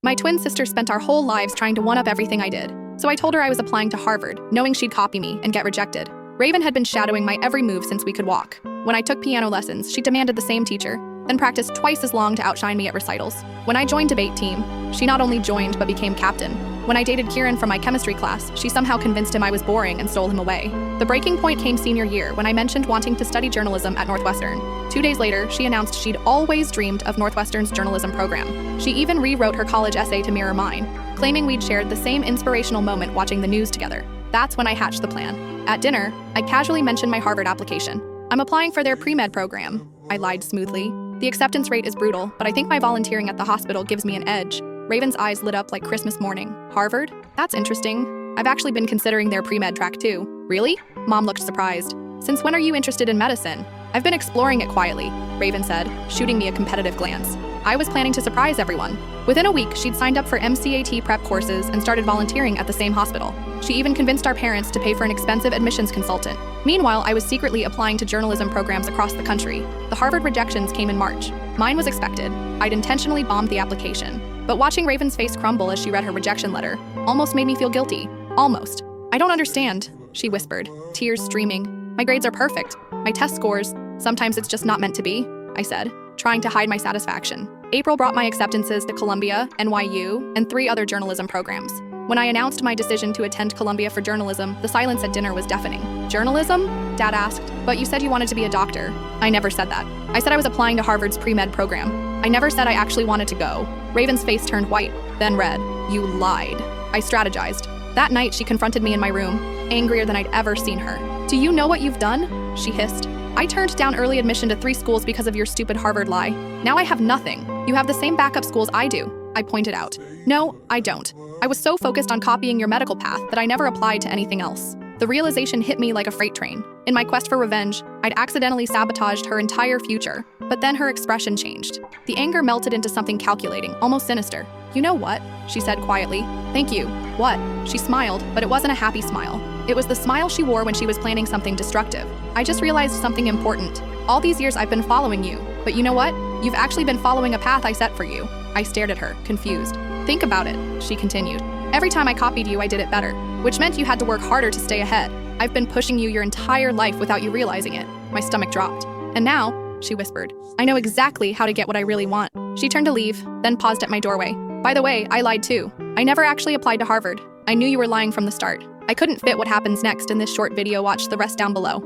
My twin sister spent our whole lives trying to one-up everything I did. So I told her I was applying to Harvard, knowing she'd copy me and get rejected. Raven had been shadowing my every move since we could walk. When I took piano lessons, she demanded the same teacher, then practiced twice as long to outshine me at recitals. When I joined debate team, she not only joined but became captain. When I dated Kieran from my chemistry class, she somehow convinced him I was boring and stole him away. The breaking point came senior year when I mentioned wanting to study journalism at Northwestern. 2 days later, she announced she'd always dreamed of Northwestern's journalism program. She even rewrote her college essay to mirror mine, claiming we'd shared the same inspirational moment watching the news together. That's when I hatched the plan. At dinner, I casually mentioned my Harvard application. I'm applying for their pre-med program. I lied smoothly. The acceptance rate is brutal, but I think my volunteering at the hospital gives me an edge. Raven's eyes lit up like Christmas morning. Harvard? That's interesting. I've actually been considering their pre-med track too. Really? Mom looked surprised. Since when are you interested in medicine? I've been exploring it quietly, Raven said, shooting me a competitive glance. I was planning to surprise everyone. Within a week, she'd signed up for MCAT prep courses and started volunteering at the same hospital. She even convinced our parents to pay for an expensive admissions consultant. Meanwhile, I was secretly applying to journalism programs across the country. The Harvard rejections came in March. Mine was expected. I'd intentionally bombed the application. But watching Raven's face crumble as she read her rejection letter almost made me feel guilty. Almost. I don't understand, she whispered, tears streaming. My grades are perfect. My test scores. Sometimes it's just not meant to be, I said, trying to hide my satisfaction. April brought my acceptances to Columbia, NYU, and 3 other journalism programs. When I announced my decision to attend Columbia for journalism, the silence at dinner was deafening. Journalism? Dad asked. But you said you wanted to be a doctor. I never said that. I said I was applying to Harvard's pre-med program. I never said I actually wanted to go. Raven's face turned white, then red. You lied. I strategized. That night, she confronted me in my room, angrier than I'd ever seen her. Do you know what you've done? She hissed. I turned down early admission to 3 schools because of your stupid Harvard lie. Now I have nothing. You have the same backup schools I do, I pointed out. No, I don't. I was so focused on copying your medical path that I never applied to anything else. The realization hit me like a freight train. In my quest for revenge, I'd accidentally sabotaged her entire future. But then her expression changed. The anger melted into something calculating, almost sinister. You know what? She said quietly. Thank you. What? She smiled, but it wasn't a happy smile. It was the smile she wore when she was planning something destructive. I just realized something important. All these years I've been following you, but you know what? You've actually been following a path I set for you. I stared at her, confused. Think about it, she continued. Every time I copied you, I did it better, which meant you had to work harder to stay ahead. I've been pushing you your entire life without you realizing it. My stomach dropped. And now, she whispered, I know exactly how to get what I really want. She turned to leave, then paused at my doorway. By the way, I lied too. I never actually applied to Harvard. I knew you were lying from the start. I couldn't fit what happens next in this short video. Watch the rest down below.